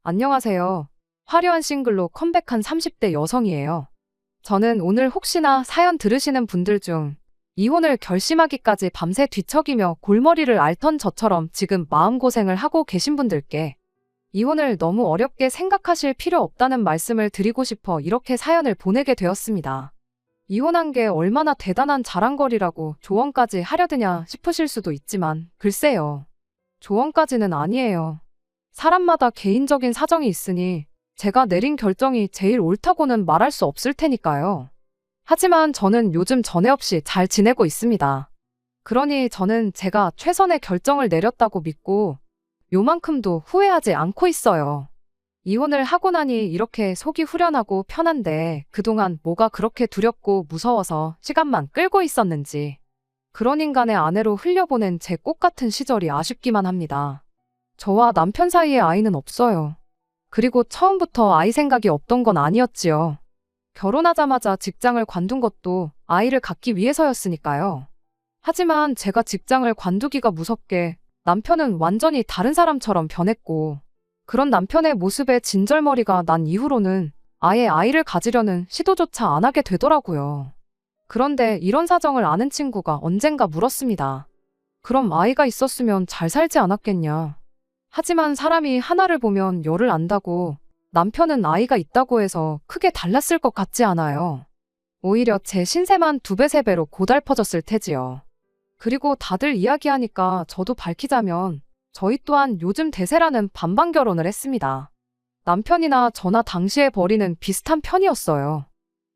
안녕하세요. 화려한 싱글로 컴백한 30대 여성이에요. 저는 오늘 혹시나 사연 들으시는 분들 중 이혼을 결심하기까지 밤새 뒤척이며 골머리를 앓던 저처럼 지금 마음고생을 하고 계신 분들께 이혼을 너무 어렵게 생각하실 필요 없다는 말씀을 드리고 싶어 이렇게 사연을 보내게 되었습니다. 이혼한 게 얼마나 대단한 자랑거리라고 조언까지 하려드냐 싶으실 수도 있지만 글쎄요. 조언까지는 아니에요. 사람마다 개인적인 사정이 있으니 제가 내린 결정이 제일 옳다고는 말할 수 없을 테니까요. 하지만 저는 요즘 전에 없이 잘 지내고 있습니다. 그러니 저는 제가 최선의 결정을 내렸다고 믿고 요만큼도 후회하지 않고 있어요. 이혼을 하고 나니 이렇게 속이 후련하고 편한데 그동안 뭐가 그렇게 두렵고 무서워서 시간만 끌고 있었는지 그런 인간의 아내로 흘려보낸 제 꽃같은 시절이 아쉽기만 합니다. 저와 남편 사이에 아이는 없어요. 그리고 처음부터 아이 생각이 없던 건 아니었지요. 결혼하자마자 직장을 관둔 것도 아이를 갖기 위해서였으니까요. 하지만 제가 직장을 관두기가 무섭게 남편은 완전히 다른 사람처럼 변했고 그런 남편의 모습에 진절머리가 난 이후로는 아예 아이를 가지려는 시도조차 안 하게 되더라고요. 그런데 이런 사정을 아는 친구가 언젠가 물었습니다. 그럼 아이가 있었으면 잘 살지 않았겠냐. 하지만 사람이 하나를 보면 열을 안다고 남편은 아이가 있다고 해서 크게 달랐을 것 같지 않아요. 오히려 제 신세만 2배, 3배로 고달퍼졌을 테지요. 그리고 다들 이야기하니까 저도 밝히자면 저희 또한 요즘 대세라는 반반 결혼을 했습니다. 남편이나 저나 당시의 벌이는 비슷한 편이었어요.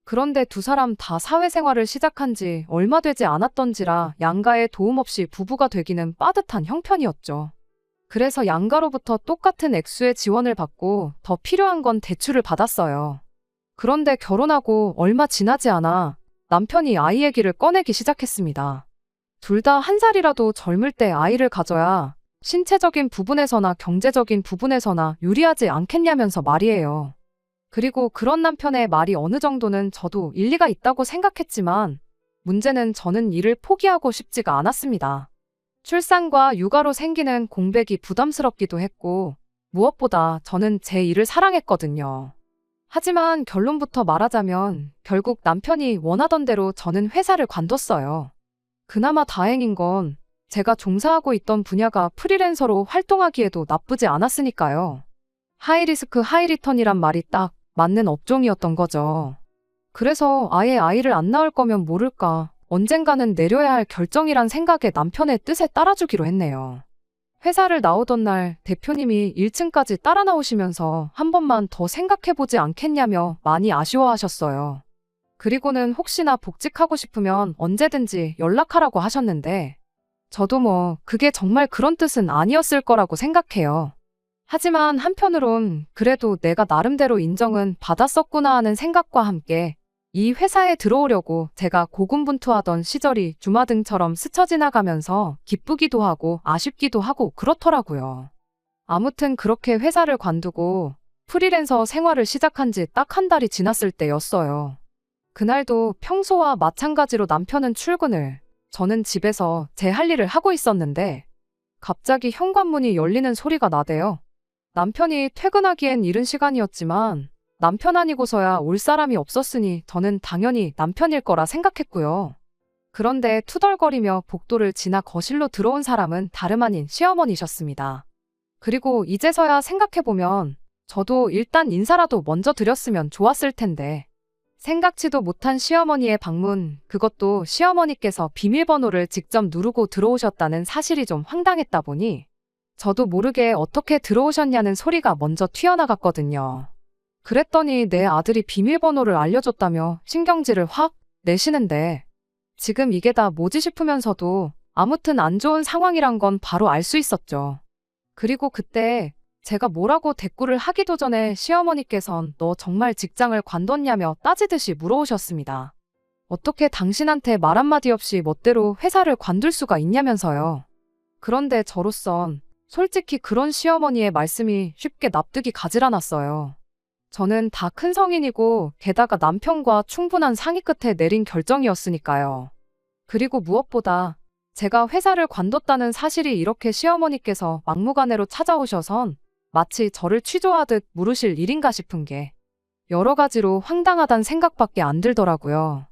그런데 두 사람 다 사회생활을 시작한 지 얼마 되지 않았던지라 양가의 도움 없이 부부가 되기는 빠듯한 형편이었죠. 그래서 양가로부터 똑같은 액수의 지원을 받고 더 필요한 건 대출을 받았어요. 그런데 결혼하고 얼마 지나지 않아 남편이 아이 얘기를 꺼내기 시작했습니다. 둘 다 1살이라도 젊을 때 아이를 가져야 신체적인 부분에서나 경제적인 부분에서나 유리하지 않겠냐면서 말이에요. 그리고 그런 남편의 말이 어느 정도는 저도 일리가 있다고 생각했지만 문제는 저는 이를 포기하고 싶지가 않았습니다. 출산과 육아로 생기는 공백이 부담스럽기도 했고 무엇보다 저는 제 일을 사랑했거든요. 하지만 결론부터 말하자면 결국 남편이 원하던 대로 저는 회사를 관뒀어요. 그나마 다행인 건 제가 종사하고 있던 분야가 프리랜서로 활동하기에도 나쁘지 않았으니까요. 하이리스크 하이리턴이란 말이 딱 맞는 업종이었던 거죠. 그래서 아예 아이를 안 낳을 거면 모를까 언젠가는 내려야 할 결정이란 생각에 남편의 뜻에 따라주기로 했네요. 회사를 나오던 날 대표님이 1층까지 따라 나오시면서 한 번만 더 생각해보지 않겠냐며 많이 아쉬워하셨어요. 그리고는 혹시나 복직하고 싶으면 언제든지 연락하라고 하셨는데 저도 그게 정말 그런 뜻은 아니었을 거라고 생각해요. 하지만 한편으론 그래도 내가 나름대로 인정은 받았었구나 하는 생각과 함께 이 회사에 들어오려고 제가 고군분투하던 시절이 주마등처럼 스쳐 지나가면서 기쁘기도 하고 아쉽기도 하고 그렇더라고요. 아무튼 그렇게 회사를 관두고 프리랜서 생활을 시작한 지 딱 1달이 지났을 때였어요. 그날도 평소와 마찬가지로 남편은 출근을, 저는 집에서 제 할 일을 하고 있었는데 갑자기 현관문이 열리는 소리가 나대요. 남편이 퇴근하기엔 이른 시간이었지만 남편 아니고서야 올 사람이 없었으니 저는 당연히 남편일 거라 생각했고요. 그런데 투덜거리며 복도를 지나 거실로 들어온 사람은 다름 아닌 시어머니셨습니다. 그리고 이제서야 생각해보면 저도 일단 인사라도 먼저 드렸으면 좋았을 텐데 생각지도 못한 시어머니의 방문, 그것도 시어머니께서 비밀번호를 직접 누르고 들어오셨다는 사실이 좀 황당했다 보니 저도 모르게 어떻게 들어오셨냐는 소리가 먼저 튀어나갔거든요. 그랬더니 내 아들이 비밀번호를 알려줬다며 신경질을 확 내시는데 지금 이게 다 뭐지 싶으면서도 아무튼 안 좋은 상황이란 건 바로 알 수 있었죠. 그리고 그때 제가 뭐라고 대꾸를 하기도 전에 시어머니께선 너 정말 직장을 관뒀냐며 따지듯이 물어오셨습니다. 어떻게 당신한테 말 한마디 없이 멋대로 회사를 관둘 수가 있냐면서요. 그런데 저로선 솔직히 그런 시어머니의 말씀이 쉽게 납득이 가질 않았어요. 저는 다 큰 성인이고 게다가 남편과 충분한 상의 끝에 내린 결정이었으니까요. 그리고 무엇보다 제가 회사를 관뒀다는 사실이 이렇게 시어머니께서 막무가내로 찾아오셔선 마치 저를 취조하듯 물으실 일인가 싶은 게 여러 가지로 황당하단 생각밖에 안 들더라고요.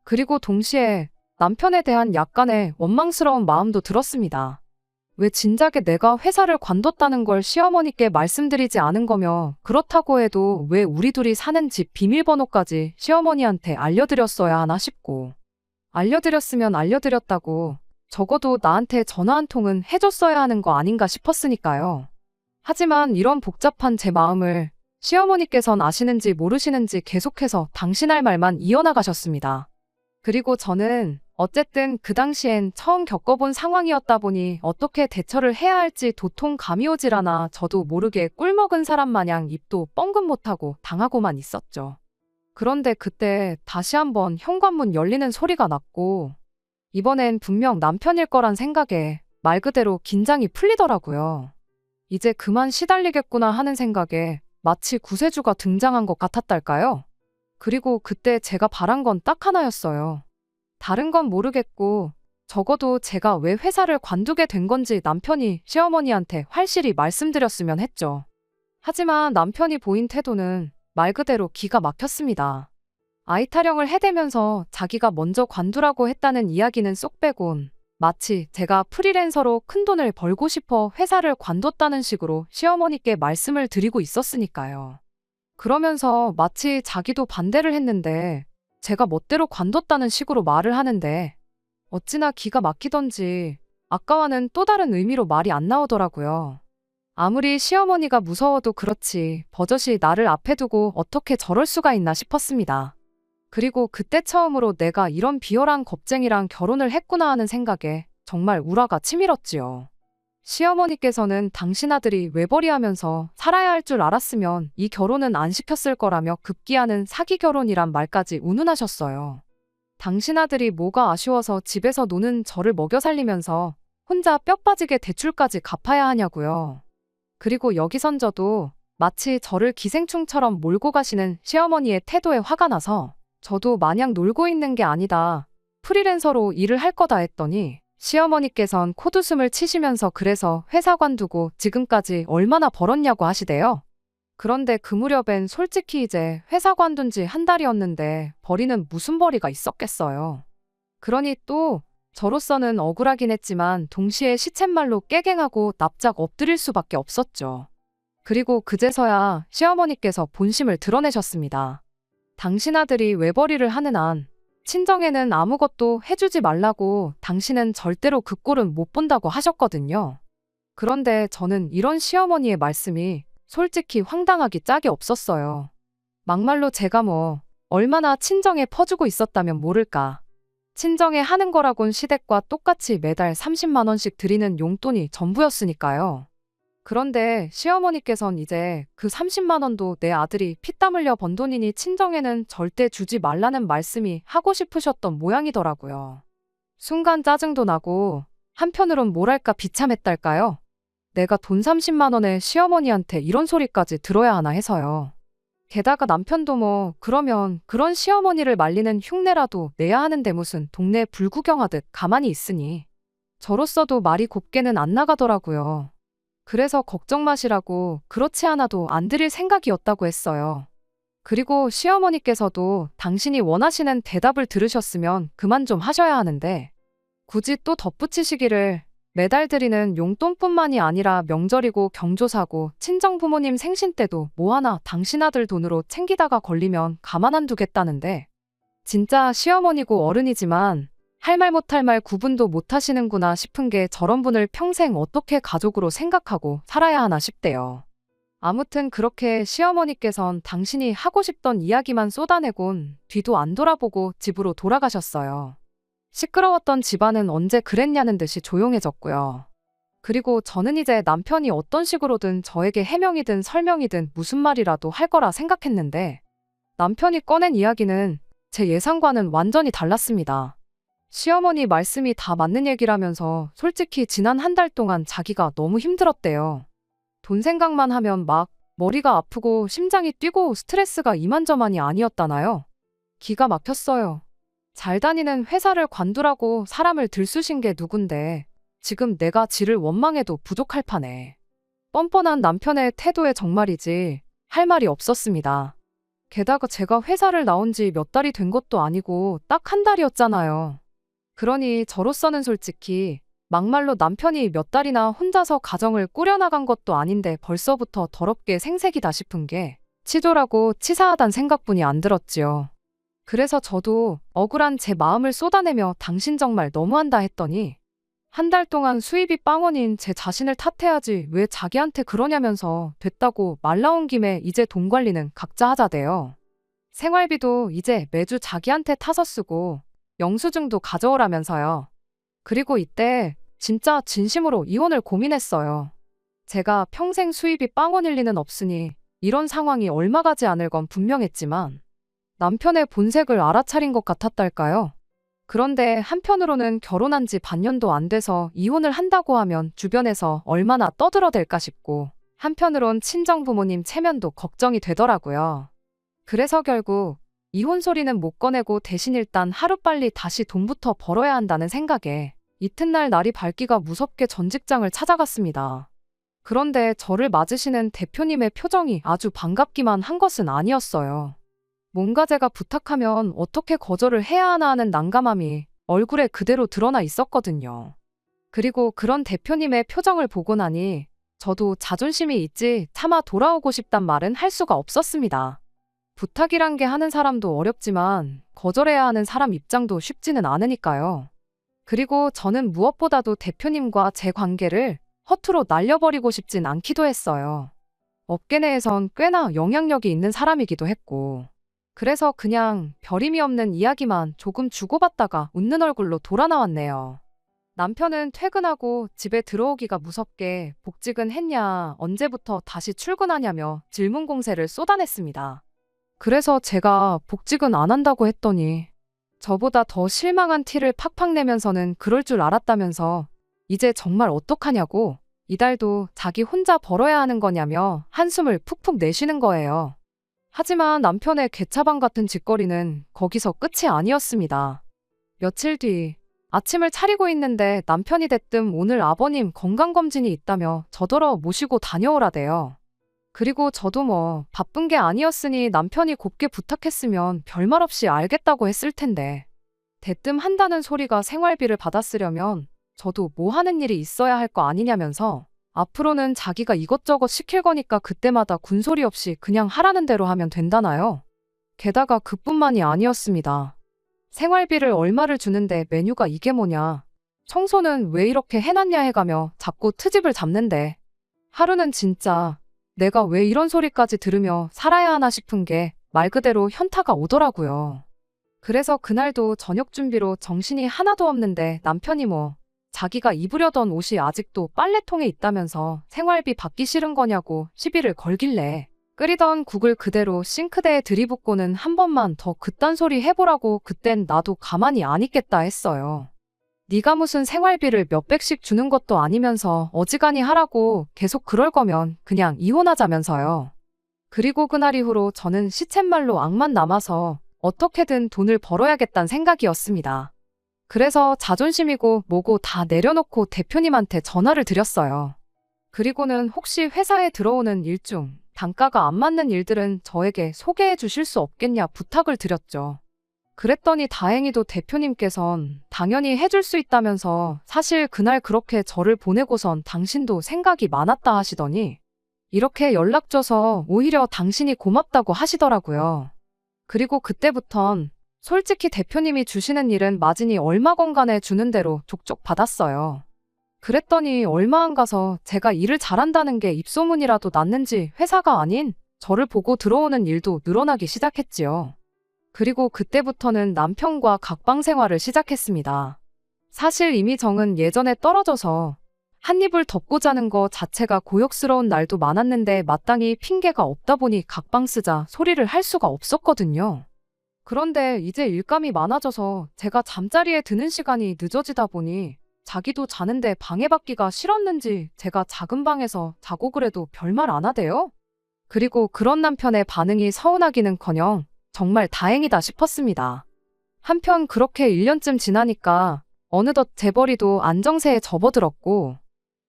그리고 동시에 남편에 대한 약간의 원망스러운 마음도 들었습니다. 왜 진작에 내가 회사를 관뒀다는 걸 시어머니께 말씀드리지 않은 거며, 그렇다고 해도 왜 우리 둘이 사는 집 비밀번호까지 시어머니한테 알려드렸어야 하나 싶고, 알려드렸으면 알려드렸다고 적어도 나한테 전화 한 통은 해줬어야 하는 거 아닌가 싶었으니까요. 하지만 이런 복잡한 제 마음을 시어머니께선 아시는지 모르시는지 계속해서 당신할 말만 이어나가셨습니다. 그리고 저는 어쨌든 그 당시엔 처음 겪어본 상황이었다 보니 어떻게 대처를 해야 할지 도통 감이 오질 않아 저도 모르게 꿀먹은 사람 마냥 입도 뻥긋 못하고 당하고만 있었죠. 그런데 그때 다시 한번 현관문 열리는 소리가 났고, 이번엔 분명 남편일 거란 생각에 말 그대로 긴장이 풀리더라고요. 이제 그만 시달리겠구나 하는 생각에 마치 구세주가 등장한 것 같았달까요? 그리고 그때 제가 바란 건 딱 하나였어요. 다른 건 모르겠고 적어도 제가 왜 회사를 관두게 된 건지 남편이 시어머니한테 확실히 말씀드렸으면 했죠. 하지만 남편이 보인 태도는 말 그대로 기가 막혔습니다. 아이 타령을 해대면서 자기가 먼저 관두라고 했다는 이야기는 쏙 빼곤 마치 제가 프리랜서로 큰돈을 벌고 싶어 회사를 관뒀다는 식으로 시어머니께 말씀을 드리고 있었으니까요. 그러면서 마치 자기도 반대를 했는데 제가 멋대로 관뒀다는 식으로 말을 하는데 어찌나 기가 막히던지 아까와는 또 다른 의미로 말이 안 나오더라고요. 아무리 시어머니가 무서워도 그렇지 버젓이 나를 앞에 두고 어떻게 저럴 수가 있나 싶었습니다. 그리고 그때 처음으로 내가 이런 비열한 겁쟁이랑 결혼을 했구나 하는 생각에 정말 우라가 치밀었지요. 시어머니께서는 당신 아들이 외벌이하면서 살아야 할 줄 알았으면 이 결혼은 안 시켰을 거라며 급기야는 사기 결혼이란 말까지 운운하셨어요. 당신 아들이 뭐가 아쉬워서 집에서 노는 저를 먹여 살리면서 혼자 뼈 빠지게 대출까지 갚아야 하냐고요. 그리고 여기선 저도 마치 저를 기생충처럼 몰고 가시는 시어머니의 태도에 화가 나서 저도 마냥 놀고 있는 게 아니다. 프리랜서로 일을 할 거다 했더니 시어머니께선 콧웃음을 치시면서 그래서 회사 관두고 지금까지 얼마나 벌었냐고 하시대요. 그런데 그 무렵엔 솔직히 이제 회사 관둔 지 한 달이었는데 벌이는 무슨 벌이가 있었겠어요. 그러니 또 저로서는 억울하긴 했지만 동시에 시쳇말로 깨갱하고 납작 엎드릴 수밖에 없었죠. 그리고 그제서야 시어머니께서 본심을 드러내셨습니다. 당신 아들이 외벌이를 하는 한 친정에는 아무것도 해주지 말라고 당신은 절대로 그 꼴은 못 본다고 하셨거든요. 그런데 저는 이런 시어머니의 말씀이 솔직히 황당하기 짝이 없었어요. 막말로 제가 뭐 얼마나 친정에 퍼주고 있었다면 모를까. 친정에 하는 거라곤 시댁과 똑같이 매달 30만 원씩 드리는 용돈이 전부였으니까요. 그런데 시어머니께선 이제 그 30만 원도 내 아들이 피땀 흘려 번 돈이니 친정에는 절대 주지 말라는 말씀이 하고 싶으셨던 모양이더라고요. 순간 짜증도 나고 한편으론 뭐랄까 비참했달까요? 내가 돈 30만 원에 시어머니한테 이런 소리까지 들어야 하나 해서요. 게다가 남편도 뭐 그러면 그런 시어머니를 말리는 흉내라도 내야 하는데 무슨 동네 불구경하듯 가만히 있으니 저로서도 말이 곱게는 안 나가더라고요. 그래서 걱정 마시라고 그렇지 않아도 안 드릴 생각이었다고 했어요. 그리고 시어머니께서도 당신이 원하시는 대답을 들으셨으면 그만 좀 하셔야 하는데 굳이 또 덧붙이시기를 매달 드리는 용돈뿐만이 아니라 명절이고 경조사고 친정 부모님 생신 때도 뭐 하나 당신 아들 돈으로 챙기다가 걸리면 가만 안 두겠다는데 진짜 시어머니고 어른이지만 할 말 못할 말 구분도 못 하시는구나 싶은 게 저런 분을 평생 어떻게 가족으로 생각하고 살아야 하나 싶대요. 아무튼 그렇게 시어머니께선 당신이 하고 싶던 이야기만 쏟아내곤 뒤도 안 돌아보고 집으로 돌아가셨어요. 시끄러웠던 집안은 언제 그랬냐는 듯이 조용해졌고요. 그리고 저는 이제 남편이 어떤 식으로든 저에게 해명이든 설명이든 무슨 말이라도 할 거라 생각했는데 남편이 꺼낸 이야기는 제 예상과는 완전히 달랐습니다. 시어머니 말씀이 다 맞는 얘기라면서 솔직히 지난 한 달 동안 자기가 너무 힘들었대요. 돈 생각만 하면 막 머리가 아프고 심장이 뛰고 스트레스가 이만저만이 아니었다나요? 기가 막혔어요. 잘 다니는 회사를 관두라고 사람을 들쑤신 게 누군데 지금 내가 지를 원망해도 부족할 판에 뻔뻔한 남편의 태도에 정말이지 할 말이 없었습니다. 게다가 제가 회사를 나온 지 몇 달이 된 것도 아니고 딱 한 달이었잖아요. 그러니 저로서는 솔직히 막말로 남편이 몇 달이나 혼자서 가정을 꾸려나간 것도 아닌데 벌써부터 더럽게 생색이다 싶은 게 치졸하고 치사하단 생각뿐이 안 들었지요. 그래서 저도 억울한 제 마음을 쏟아내며 당신 정말 너무한다 했더니 한 달 동안 수입이 빵원인 제 자신을 탓해야지 왜 자기한테 그러냐면서 됐다고 말 나온 김에 이제 돈 관리는 각자 하자대요. 생활비도 이제 매주 자기한테 타서 쓰고 영수증도 가져오라면서요. 그리고 이때 진짜 진심으로 이혼을 고민했어요. 제가 평생 수입이 빵원일 리는 없으니 이런 상황이 얼마 가지 않을 건 분명했지만 남편의 본색을 알아차린 것 같았달까요? 그런데 한편으로는 결혼한 지 반년도 안 돼서 이혼을 한다고 하면 주변에서 얼마나 떠들어댈까 싶고 한편으론 친정부모님 체면도 걱정이 되더라고요. 그래서 결국 이혼 소리는 못 꺼내고 대신 일단 하루빨리 다시 돈부터 벌어야 한다는 생각에 이튿날 날이 밝기가 무섭게 전 직장을 찾아갔습니다. 그런데 저를 맞으시는 대표님의 표정이 아주 반갑기만 한 것은 아니었어요. 뭔가 제가 부탁하면 어떻게 거절을 해야 하나 하는 난감함이 얼굴에 그대로 드러나 있었거든요. 그리고 그런 대표님의 표정을 보고 나니 저도 자존심이 있지 차마 돌아오고 싶단 말은 할 수가 없었습니다. 부탁이란 게 하는 사람도 어렵지만 거절해야 하는 사람 입장도 쉽지는 않으니까요. 그리고 저는 무엇보다도 대표님과 제 관계를 허투루 날려버리고 싶진 않기도 했어요. 업계 내에선 꽤나 영향력이 있는 사람이기도 했고. 그래서 그냥 별의미 없는 이야기만 조금 주고받다가 웃는 얼굴로 돌아 나왔네요. 남편은 퇴근하고 집에 들어오기가 무섭게 복직은 했냐, 언제부터 다시 출근하냐며 질문 공세를 쏟아냈습니다. 그래서 제가 복직은 안 한다고 했더니 저보다 더 실망한 티를 팍팍 내면서는 그럴 줄 알았다면서 이제 정말 어떡하냐고 이달도 자기 혼자 벌어야 하는 거냐며 한숨을 푹푹 내쉬는 거예요. 하지만 남편의 개차반 같은 짓거리는 거기서 끝이 아니었습니다. 며칠 뒤 아침을 차리고 있는데 남편이 대뜸 오늘 아버님 건강검진이 있다며 저더러 모시고 다녀오라대요. 그리고 저도 뭐 바쁜 게 아니었으니 남편이 곱게 부탁했으면 별말 없이 알겠다고 했을 텐데 대뜸 한다는 소리가 생활비를 받았으려면 저도 뭐 하는 일이 있어야 할 거 아니냐면서 앞으로는 자기가 이것저것 시킬 거니까 그때마다 군소리 없이 그냥 하라는 대로 하면 된다나요? 게다가 그뿐만이 아니었습니다. 생활비를 얼마를 주는데 메뉴가 이게 뭐냐? 청소는 왜 이렇게 해놨냐 해가며 자꾸 트집을 잡는데 하루는 진짜 내가 왜 이런 소리까지 들으며 살아야 하나 싶은 게 말 그대로 현타가 오더라고요. 그래서 그날도 저녁 준비로 정신이 하나도 없는데 남편이 뭐 자기가 입으려던 옷이 아직도 빨래통에 있다면서 생활비 받기 싫은 거냐고 시비를 걸길래 끓이던 국을 그대로 싱크대에 들이붓고는 한 번만 더 그딴 소리 해보라고 그땐 나도 가만히 안 있겠다 했어요. 네가 무슨 생활비를 몇백씩 주는 것도 아니면서 어지간히 하라고 계속 그럴 거면 그냥 이혼하자면서요. 그리고 그날 이후로 저는 시쳇말로 악만 남아서 어떻게든 돈을 벌어야겠다는 생각이었습니다. 그래서 자존심이고 뭐고 다 내려놓고 대표님한테 전화를 드렸어요. 그리고는 혹시 회사에 들어오는 일 중 단가가 안 맞는 일들은 저에게 소개해 주실 수 없겠냐 부탁을 드렸죠. 그랬더니 다행히도 대표님께선 당연히 해줄 수 있다면서 사실 그날 그렇게 저를 보내고선 당신도 생각이 많았다 하시더니 이렇게 연락 줘서 오히려 당신이 고맙다고 하시더라고요. 그리고 그때부턴 솔직히 대표님이 주시는 일은 마진이 얼마건 간에 주는 대로 족족 받았어요. 그랬더니 얼마 안 가서 제가 일을 잘한다는 게 입소문이라도 났는지 회사가 아닌 저를 보고 들어오는 일도 늘어나기 시작했지요. 그리고 그때부터는 남편과 각방 생활을 시작했습니다. 사실 이미 정은 예전에 떨어져서 한 입을 덮고 자는 거 자체가 고역스러운 날도 많았는데 마땅히 핑계가 없다 보니 각방 쓰자 소리를 할 수가 없었거든요. 그런데 이제 일감이 많아져서 제가 잠자리에 드는 시간이 늦어지다 보니 자기도 자는데 방해받기가 싫었는지 제가 작은 방에서 자고 그래도 별말 안 하대요. 그리고 그런 남편의 반응이 서운하기는커녕 정말 다행이다 싶었습니다. 한편 그렇게 1년쯤 지나니까 어느덧 재벌이도 안정세에 접어들었고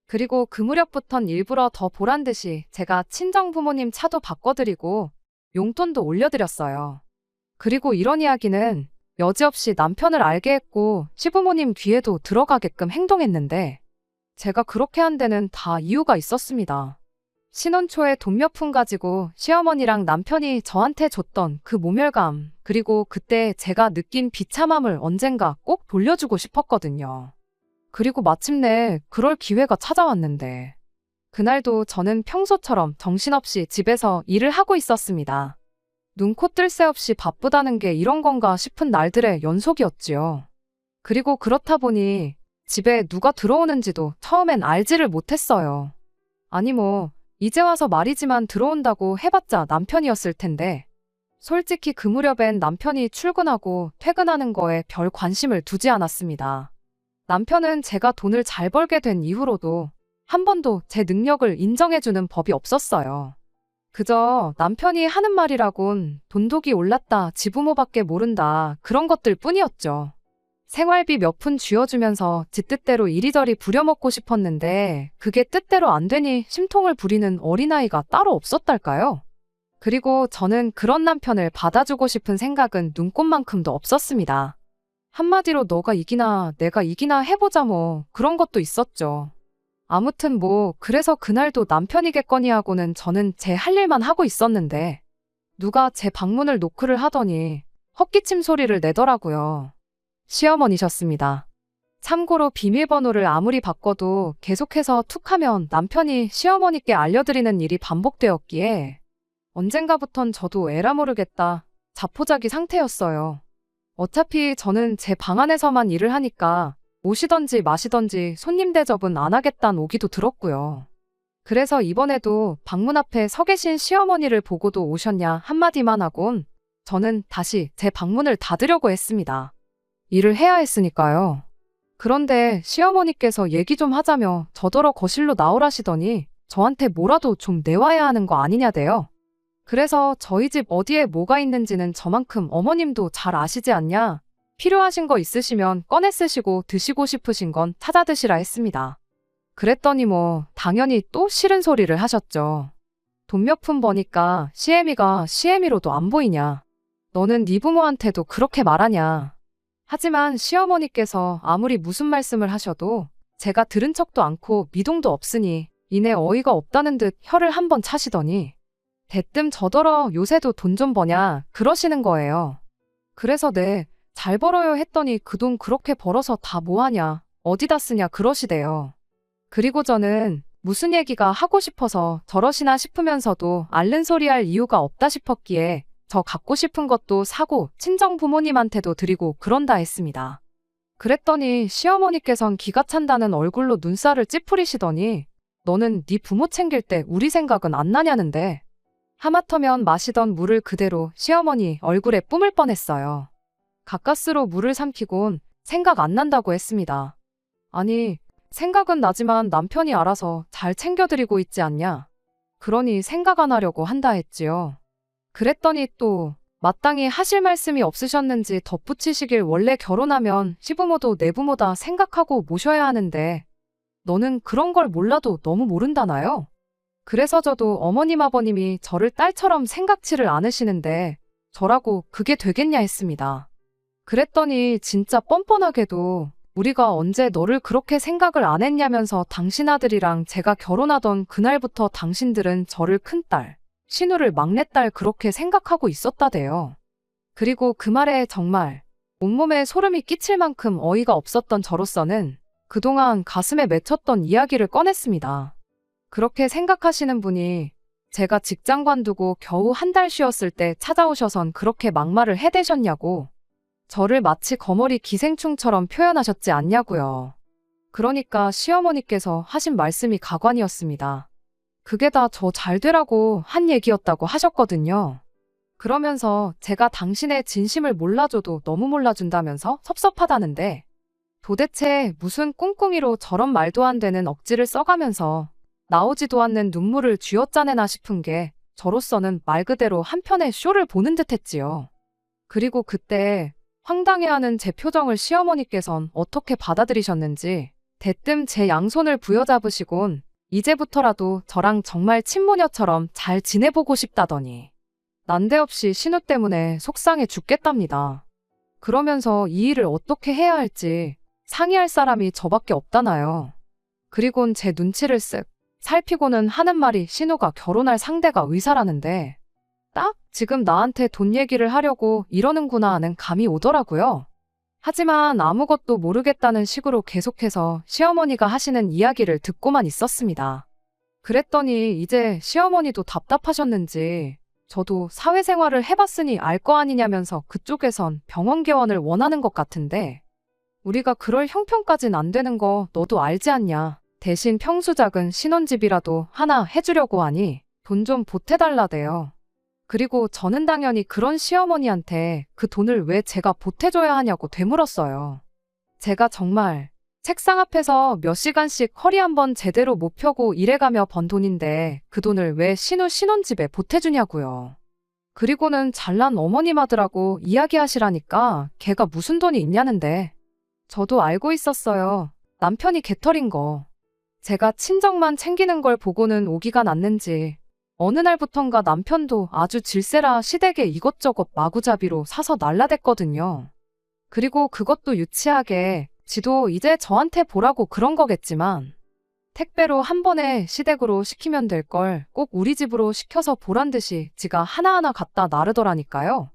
그리고 그 무렵부턴 일부러 더 보란 듯이 제가 친정 부모님 차도 바꿔드리고 용돈도 올려드렸어요. 그리고 이런 이야기는 여지없이 남편을 알게 했고 시부모님 귀에도 들어가게끔 행동했는데 제가 그렇게 한 데는 다 이유가 있었습니다. 신혼 초에 돈 몇 푼 가지고 시어머니랑 남편이 저한테 줬던 그 모멸감, 그리고 그때 제가 느낀 비참함을 언젠가 꼭 돌려주고 싶었거든요. 그리고 마침내 그럴 기회가 찾아왔는데 그날도 저는 평소처럼 정신없이 집에서 일을 하고 있었습니다. 눈코 뜰 새 없이 바쁘다는 게 이런 건가 싶은 날들의 연속이었지요. 그리고 그렇다 보니 집에 누가 들어오는지도 처음엔 알지를 못했어요. 아니 이제 와서 말이지만 들어온다고 해봤자 남편이었을 텐데 솔직히 그 무렵엔 남편이 출근하고 퇴근하는 거에 별 관심을 두지 않았습니다. 남편은 제가 돈을 잘 벌게 된 이후로도 한 번도 제 능력을 인정해주는 법이 없었어요. 그저 남편이 하는 말이라곤 돈독이 올랐다, 지부모밖에 모른다, 그런 것들 뿐이었죠. 생활비 몇 푼 쥐어주면서 지 뜻대로 이리저리 부려먹고 싶었는데 그게 뜻대로 안 되니 심통을 부리는 어린아이가 따로 없었달까요? 그리고 저는 그런 남편을 받아주고 싶은 생각은 눈꼽만큼도 없었습니다. 한마디로 너가 이기나 내가 이기나 해보자 그런 것도 있었죠. 아무튼 그래서 그날도 남편이겠거니 하고는 저는 제 할 일만 하고 있었는데 누가 제 방문을 노크를 하더니 헛기침 소리를 내더라고요. 시어머니셨습니다. 참고로 비밀번호를 아무리 바꿔도 계속해서 툭하면 남편이 시어머니께 알려드리는 일이 반복되었기에 언젠가부턴 저도 에라 모르겠다 자포자기 상태였어요. 어차피 저는 제 방 안에서만 일을 하니까 오시던지 마시던지 손님 대접은 안 하겠다는 오기도 들었고요. 그래서 이번에도 방문 앞에 서 계신 시어머니를 보고도 오셨냐 한마디만 하곤 저는 다시 제 방문을 닫으려고 했습니다. 일을 해야 했으니까요. 그런데 시어머니께서 얘기 좀 하자며 저더러 거실로 나오라시더니 저한테 뭐라도 좀 내와야 하는 거 아니냐대요. 그래서 저희 집 어디에 뭐가 있는지는 저만큼 어머님도 잘 아시지 않냐? 필요하신 거 있으시면 꺼내 쓰시고 드시고 싶으신 건 찾아 드시라 했습니다. 그랬더니 당연히 또 싫은 소리를 하셨죠. 돈 몇 푼 버니까 시애미가 시애미로도 안 보이냐? 너는 네 부모한테도 그렇게 말하냐? 하지만 시어머니께서 아무리 무슨 말씀을 하셔도 제가 들은 척도 않고 미동도 없으니 이내 어이가 없다는 듯 혀를 한번 차시더니 대뜸 저더러 요새도 돈 좀 버냐 그러시는 거예요. 그래서 네, 잘 벌어요 했더니 그 돈 그렇게 벌어서 다 뭐하냐, 어디다 쓰냐 그러시대요. 그리고 저는 무슨 얘기가 하고 싶어서 저러시나 싶으면서도 앓는 소리 할 이유가 없다 싶었기에 저 갖고 싶은 것도 사고 친정 부모님한테도 드리고 그런다 했습니다. 그랬더니 시어머니께선 기가 찬다는 얼굴로 눈살을 찌푸리시더니 너는 네 부모 챙길 때 우리 생각은 안 나냐는데 하마터면 마시던 물을 그대로 시어머니 얼굴에 뿜을 뻔했어요. 가까스로 물을 삼키곤 생각 안 난다고 했습니다. 아니, 생각은 나지만 남편이 알아서 잘 챙겨드리고 있지 않냐? 그러니 생각 안 하려고 한다 했지요. 그랬더니 또 마땅히 하실 말씀이 없으셨는지 덧붙이시길 원래 결혼하면 시부모도 내 부모다 생각하고 모셔야 하는데 너는 그런 걸 몰라도 너무 모른다나요? 그래서 저도 어머님 아버님이 저를 딸처럼 생각지를 않으시는데 저라고 그게 되겠냐 했습니다. 그랬더니 진짜 뻔뻔하게도 우리가 언제 너를 그렇게 생각을 안 했냐면서 당신 아들이랑 제가 결혼하던 그날부터 당신들은 저를 큰딸, 신우를 막내딸 그렇게 생각하고 있었다대요. 그리고 그 말에 정말 온몸에 소름이 끼칠 만큼 어이가 없었던 저로서는 그동안 가슴에 맺혔던 이야기를 꺼냈습니다. 그렇게 생각하시는 분이 제가 직장 관두고 겨우 한 달 쉬었을 때 찾아오셔선 그렇게 막말을 해대셨냐고 저를 마치 거머리 기생충처럼 표현하셨지 않냐고요. 그러니까 시어머니께서 하신 말씀이 가관이었습니다. 그게 다 저 잘 되라고 한 얘기였다고 하셨거든요. 그러면서 제가 당신의 진심을 몰라줘도 너무 몰라준다면서 섭섭하다는데 도대체 무슨 꿍꿍이로 저런 말도 안 되는 억지를 써가면서 나오지도 않는 눈물을 쥐어짜내나 싶은 게 저로서는 말 그대로 한편의 쇼를 보는 듯 했지요. 그리고 그때 황당해하는 제 표정을 시어머니께선 어떻게 받아들이셨는지 대뜸 제 양손을 부여잡으시곤 이제부터라도 저랑 정말 친모녀처럼 잘 지내보고 싶다더니 난데없이 신우 때문에 속상해 죽겠답니다. 그러면서 이 일을 어떻게 해야 할지 상의할 사람이 저밖에 없다나요. 그리곤 제 눈치를 쓱 살피고는 하는 말이 신우가 결혼할 상대가 의사라는데 딱 지금 나한테 돈 얘기를 하려고 이러는구나 하는 감이 오더라고요. 하지만 아무것도 모르겠다는 식으로 계속해서 시어머니가 하시는 이야기를 듣고만 있었습니다. 그랬더니 이제 시어머니도 답답하셨는지 저도 사회생활을 해봤으니 알 거 아니냐면서 그쪽에선 병원 개원을 원하는 것 같은데 우리가 그럴 형편까진 안 되는 거 너도 알지 않냐. 대신 평수 작은 신혼집이라도 하나 해주려고 하니 돈 좀 보태달라대요. 그리고 저는 당연히 그런 시어머니한테 그 돈을 왜 제가 보태줘야 하냐고 되물었어요. 제가 정말 책상 앞에서 몇 시간씩 허리 한번 제대로 못 펴고 일해가며 번 돈인데 그 돈을 왜 신우 신혼집에 보태주냐고요. 그리고는 잘난 어머님 아들하고 이야기하시라니까 걔가 무슨 돈이 있냐는데 저도 알고 있었어요. 남편이 개털인 거. 제가 친정만 챙기는 걸 보고는 오기가 났는지 어느 날부턴가 남편도 아주 질세라 시댁에 이것저것 마구잡이로 사서 날라댔거든요. 그리고 그것도 유치하게 지도 이제 저한테 보라고 그런 거겠지만 택배로 한 번에 시댁으로 시키면 될 걸 꼭 우리 집으로 시켜서 보란 듯이 지가 하나하나 갖다 나르더라니까요.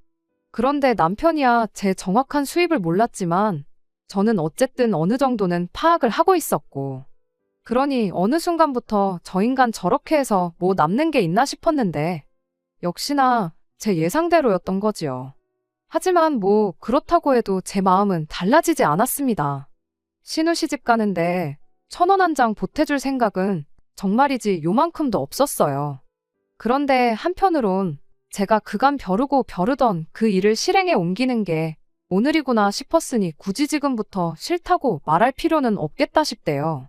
그런데 남편이야 제 정확한 수입을 몰랐지만 저는 어쨌든 어느 정도는 파악을 하고 있었고 그러니 어느 순간부터 저 인간 저렇게 해서 뭐 남는 게 있나 싶었는데 역시나 제 예상대로였던 거지요. 하지만 뭐 그렇다고 해도 제 마음은 달라지지 않았습니다. 신우 시집 가는데 1,000원 한 장 보태줄 생각은 정말이지 요만큼도 없었어요. 그런데 한편으론 제가 그간 벼르고 벼르던 그 일을 실행에 옮기는 게 오늘이구나 싶었으니 굳이 지금부터 싫다고 말할 필요는 없겠다 싶대요.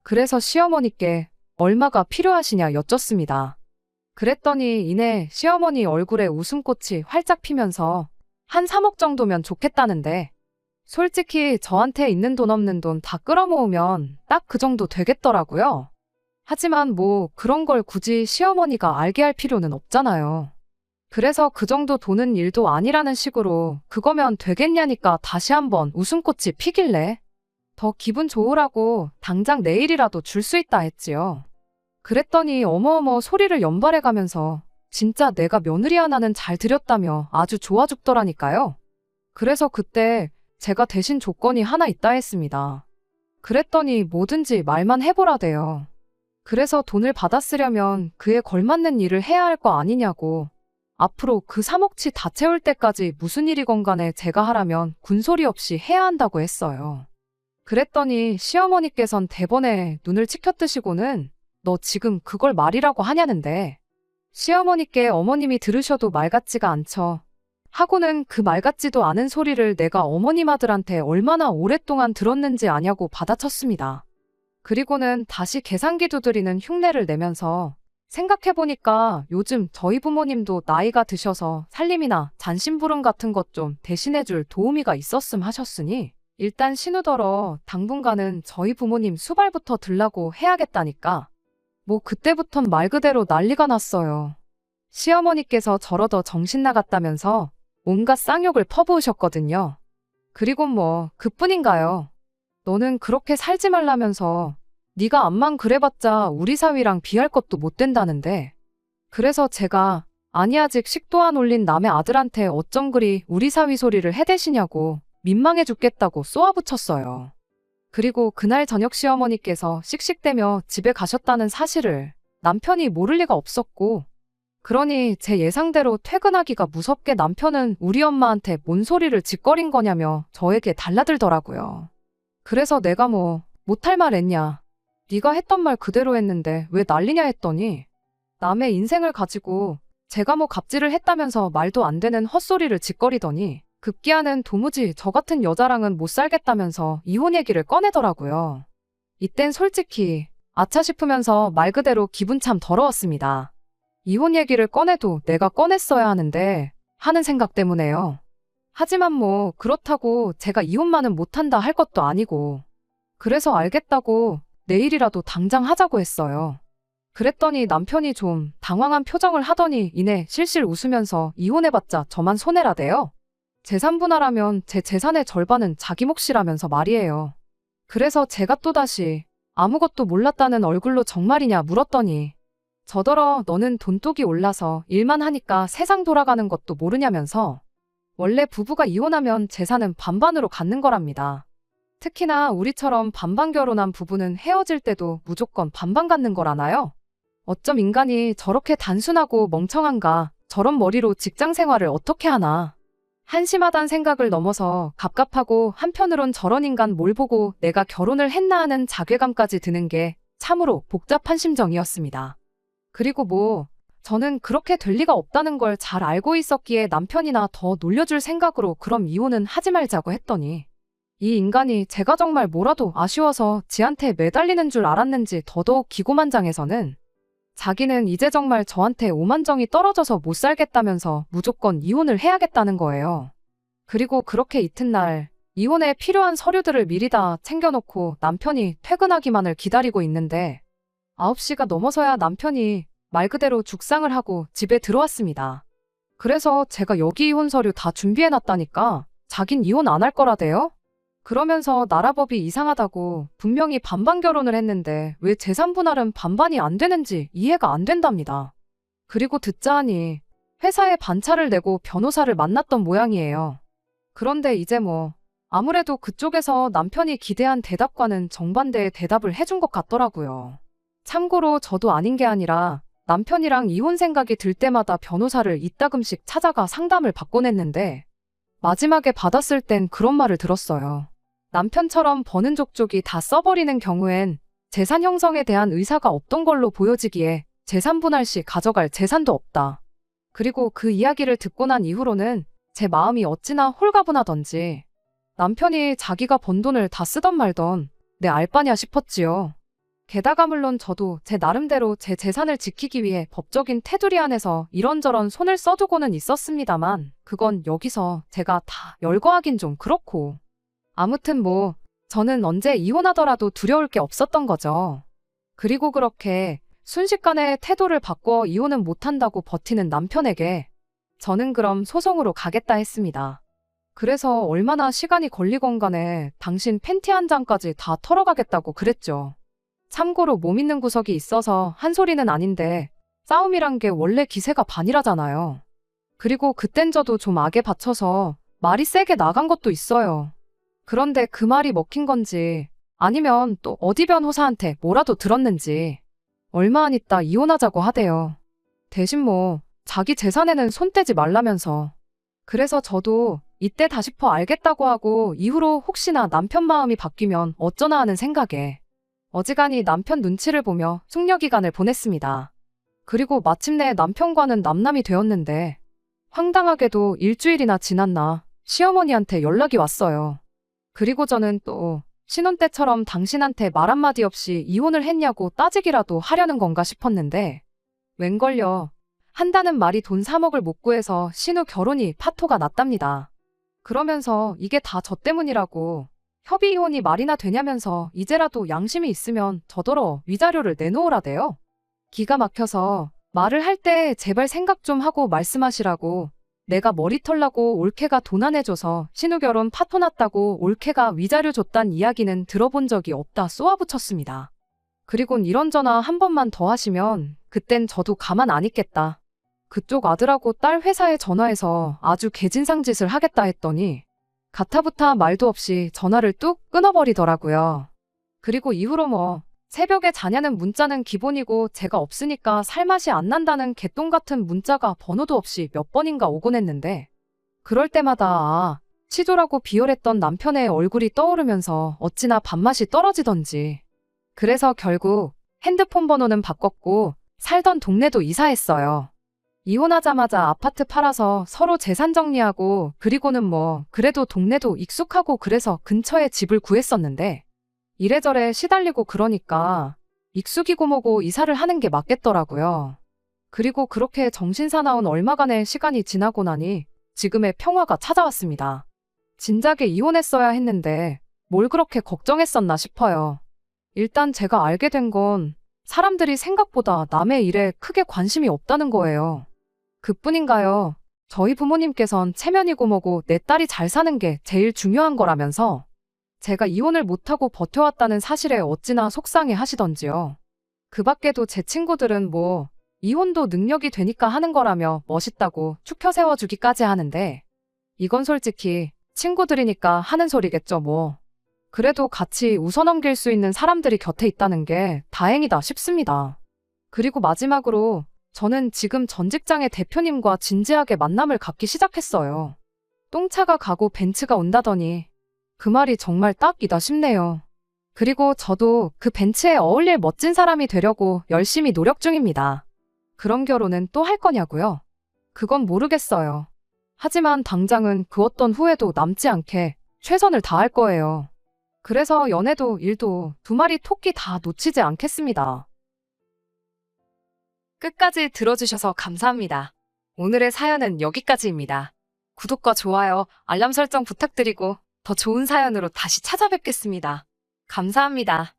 그래서 시어머니께 얼마가 필요하시냐 여쭙습니다. 그랬더니 이내 시어머니 얼굴에 웃음꽃이 활짝 피면서 한 3억 정도면 좋겠다는데 솔직히 저한테 있는 돈 없는 돈 다 끌어모으면 딱 그 정도 되겠더라고요. 하지만 뭐 그런 걸 굳이 시어머니가 알게 할 필요는 없잖아요. 그래서 그 정도 돈은 일도 아니라는 식으로 그거면 되겠냐니까 다시 한번 웃음꽃이 피길래 더 기분 좋으라고 당장 내일이라도 줄 수 있다 했지요. 그랬더니 어머어머 소리를 연발해가면서 진짜 내가 며느리 하나는 잘 들였다며 아주 좋아 죽더라니까요. 그래서 그때 제가 대신 조건이 하나 있다 했습니다. 그랬더니 뭐든지 말만 해보라대요. 그래서 돈을 받아 쓰려면 그에 걸맞는 일을 해야 할 거 아니냐고. 앞으로 그 3억치 다 채울 때까지 무슨 일이건 간에 제가 하라면 군소리 없이 해야 한다고 했어요. 그랬더니 시어머니께선 대번에 눈을 치켜뜨시고는 너 지금 그걸 말이라고 하냐는데 시어머니께 어머님이 들으셔도 말 같지가 않죠. 하고는 그 말 같지도 않은 소리를 내가 어머님 아들한테 얼마나 오랫동안 들었는지 아냐고 받아쳤습니다. 그리고는 다시 계산기 두드리는 흉내를 내면서 생각해보니까 요즘 저희 부모님도 나이가 드셔서 살림이나 잔심부름 같은 것 좀 대신해줄 도우미가 있었음 하셨으니 일단 신우더러 당분간은 저희 부모님 수발부터 들라고 해야겠다니까. 뭐 그때부턴 말 그대로 난리가 났어요. 시어머니께서 저러더 정신 나갔다면서 온갖 쌍욕을 퍼부으셨거든요. 그리고 뭐 그뿐인가요? 너는 그렇게 살지 말라면서 네가 암만 그래봤자 우리 사위랑 비할 것도 못 된다는데. 그래서 제가 아니 아직 식도 안 올린 남의 아들한테 어쩜 그리 우리 사위 소리를 해대시냐고 민망해 죽겠다고 쏘아붙였어요. 그리고 그날 저녁 시어머니께서 씩씩대며 집에 가셨다는 사실을 남편이 모를 리가 없었고 그러니 제 예상대로 퇴근하기가 무섭게 남편은 우리 엄마한테 뭔 소리를 짓거린 거냐며 저에게 달라들더라고요. 그래서 내가 뭐 못할 말 했냐. 네가 했던 말 그대로 했는데 왜 난리냐 했더니 남의 인생을 가지고 제가 뭐 갑질을 했다면서 말도 안 되는 헛소리를 짓거리더니 급기야는 도무지 저 같은 여자랑은 못 살겠다면서 이혼 얘기를 꺼내더라고요. 이땐 솔직히 아차 싶으면서 말 그대로 기분 참 더러웠습니다. 이혼 얘기를 꺼내도 내가 꺼냈어야 하는데 하는 생각 때문에요. 하지만 뭐 그렇다고 제가 이혼만은 못한다 할 것도 아니고 그래서 알겠다고 내일이라도 당장 하자고 했어요. 그랬더니 남편이 좀 당황한 표정을 하더니 이내 실실 웃으면서 이혼해봤자 저만 손해라대요. 재산 분할하면 제 재산의 절반은 자기 몫이라면서 말이에요. 그래서 제가 또다시 아무것도 몰랐다는 얼굴로 정말이냐 물었더니 저더러 너는 돈독이 올라서 일만 하니까 세상 돌아가는 것도 모르냐면서 원래 부부가 이혼하면 재산은 반반으로 갖는 거랍니다. 특히나 우리처럼 반반 결혼한 부부는 헤어질 때도 무조건 반반 갖는 거라나요? 어쩜 인간이 저렇게 단순하고 멍청한가, 저런 머리로 직장 생활을 어떻게 하나. 한심하단 생각을 넘어서 갑갑하고 한편으론 저런 인간 뭘 보고 내가 결혼을 했나 하는 자괴감까지 드는 게 참으로 복잡한 심정이었습니다. 그리고 저는 그렇게 될 리가 없다는 걸 잘 알고 있었기에 남편이나 더 놀려줄 생각으로 그럼 이혼은 하지 말자고 했더니 이 인간이 제가 정말 뭐라도 아쉬워서 지한테 매달리는 줄 알았는지 더더욱 기고만장해서는 자기는 이제 정말 저한테 오만정이 떨어져서 못 살겠다면서 무조건 이혼을 해야겠다는 거예요. 그리고 그렇게 이튿날 이혼에 필요한 서류들을 미리 다 챙겨놓고 남편이 퇴근하기만을 기다리고 있는데 9시가 넘어서야 남편이 말 그대로 죽상을 하고 집에 들어왔습니다. 그래서 제가 여기 이혼 서류 다 준비해놨다니까 자긴 이혼 안 할 거라대요? 그러면서 나라법이 이상하다고 분명히 반반 결혼을 했는데 왜 재산 분할은 반반이 안 되는지 이해가 안 된답니다. 그리고 듣자 하니 회사에 반차를 내고 변호사를 만났던 모양이에요. 그런데 이제 아무래도 그쪽에서 남편이 기대한 대답과는 정반대의 대답을 해준 것 같더라고요. 참고로 저도 아닌 게 아니라 남편이랑 이혼 생각이 들 때마다 변호사를 이따금씩 찾아가 상담을 받곤 했는데 마지막에 받았을 땐 그런 말을 들었어요. 남편처럼 버는 족족이 다 써버리는 경우엔 재산 형성에 대한 의사가 없던 걸로 보여지기에 재산 분할 시 가져갈 재산도 없다. 그리고 그 이야기를 듣고 난 이후로는 제 마음이 어찌나 홀가분하던지 남편이 자기가 번 돈을 다 쓰던 말던 내 알바냐 싶었지요. 게다가 물론 저도 제 나름대로 제 재산을 지키기 위해 법적인 테두리 안에서 이런저런 손을 써두고는 있었습니다만 그건 여기서 제가 다 열거하긴 좀 그렇고 아무튼 저는 언제 이혼하더라도 두려울 게 없었던 거죠. 그리고 그렇게 순식간에 태도를 바꿔 이혼은 못한다고 버티는 남편에게 저는 그럼 소송으로 가겠다 했습니다. 그래서 얼마나 시간이 걸리건 간에 당신 팬티 한 장까지 다 털어가겠다고 그랬죠. 참고로 못 믿는 구석이 있어서 한 소리는 아닌데 싸움이란 게 원래 기세가 반이라잖아요. 그리고 그땐 저도 좀 악에 받쳐서 말이 세게 나간 것도 있어요. 그런데 그 말이 먹힌 건지 아니면 또 어디 변호사한테 뭐라도 들었는지 얼마 안 있다 이혼하자고 하대요. 대신 자기 재산에는 손 떼지 말라면서. 그래서 저도 이때 다 싶어 알겠다고 하고 이후로 혹시나 남편 마음이 바뀌면 어쩌나 하는 생각에 어지간히 남편 눈치를 보며 숙려기간을 보냈습니다. 그리고 마침내 남편과는 남남이 되었는데 황당하게도 일주일이나 지났나 시어머니한테 연락이 왔어요. 그리고 저는 또 신혼 때처럼 당신한테 말 한마디 없이 이혼을 했냐고 따지기라도 하려는 건가 싶었는데 웬걸요. 한다는 말이 돈 3억을 못 구해서 신우 결혼이 파토가 났답니다. 그러면서 이게 다 저 때문이라고 협의 이혼이 말이나 되냐면서 이제라도 양심이 있으면 저더러 위자료를 내놓으라대요. 기가 막혀서 말을 할 때 제발 생각 좀 하고 말씀하시라고 내가 머리 털라고 올케가 돈 안 해줘서 신우 결혼 파토 났다고 올케가 위자료 줬단 이야기는 들어본 적이 없다 쏘아붙였습니다. 그리곤 이런 전화 한 번만 더 하시면 그땐 저도 가만 안 있겠다. 그쪽 아들하고 딸 회사에 전화해서 아주 개진상 짓을 하겠다 했더니 가타부타 말도 없이 전화를 뚝 끊어버리더라고요. 그리고 이후로 새벽에 자냐는 문자는 기본이고 제가 없으니까 살맛이 안 난다는 개똥 같은 문자가 번호도 없이 몇 번인가 오곤 했는데 그럴 때마다 치졸하고 비열했던 남편의 얼굴이 떠오르면서 어찌나 밥맛이 떨어지던지 그래서 결국 핸드폰 번호는 바꿨고 살던 동네도 이사했어요. 이혼하자마자 아파트 팔아서 서로 재산 정리하고 그리고는 그래도 동네도 익숙하고 그래서 근처에 집을 구했었는데 이래저래 시달리고 그러니까 익숙이고 뭐고 이사를 하는 게 맞겠더라고요. 그리고 그렇게 정신사나운 얼마간의 시간이 지나고 나니 지금의 평화가 찾아왔습니다. 진작에 이혼했어야 했는데 뭘 그렇게 걱정했었나 싶어요. 일단 제가 알게 된 건 사람들이 생각보다 남의 일에 크게 관심이 없다는 거예요. 그뿐인가요? 저희 부모님께선 체면이고 뭐고 내 딸이 잘 사는 게 제일 중요한 거라면서 제가 이혼을 못하고 버텨왔다는 사실에 어찌나 속상해 하시던지요. 그 밖에도 제 친구들은 뭐 이혼도 능력이 되니까 하는 거라며 멋있다고 축 펴세워주기까지 하는데 이건 솔직히 친구들이니까 하는 소리겠죠 뭐. 그래도 같이 웃어넘길 수 있는 사람들이 곁에 있다는 게 다행이다 싶습니다. 그리고 마지막으로 저는 지금 전 직장의 대표님과 진지하게 만남을 갖기 시작했어요. 똥차가 가고 벤츠가 온다더니 그 말이 정말 딱이다 싶네요. 그리고 저도 그 벤츠에 어울릴 멋진 사람이 되려고 열심히 노력 중입니다. 그런 결혼은 또 할 거냐고요? 그건 모르겠어요. 하지만 당장은 그 어떤 후회도 남지 않게 최선을 다할 거예요. 그래서 연애도 일도 두 마리 토끼 다 놓치지 않겠습니다. 끝까지 들어주셔서 감사합니다. 오늘의 사연은 여기까지입니다. 구독과 좋아요, 알람 설정 부탁드리고 더 좋은 사연으로 다시 찾아뵙겠습니다. 감사합니다.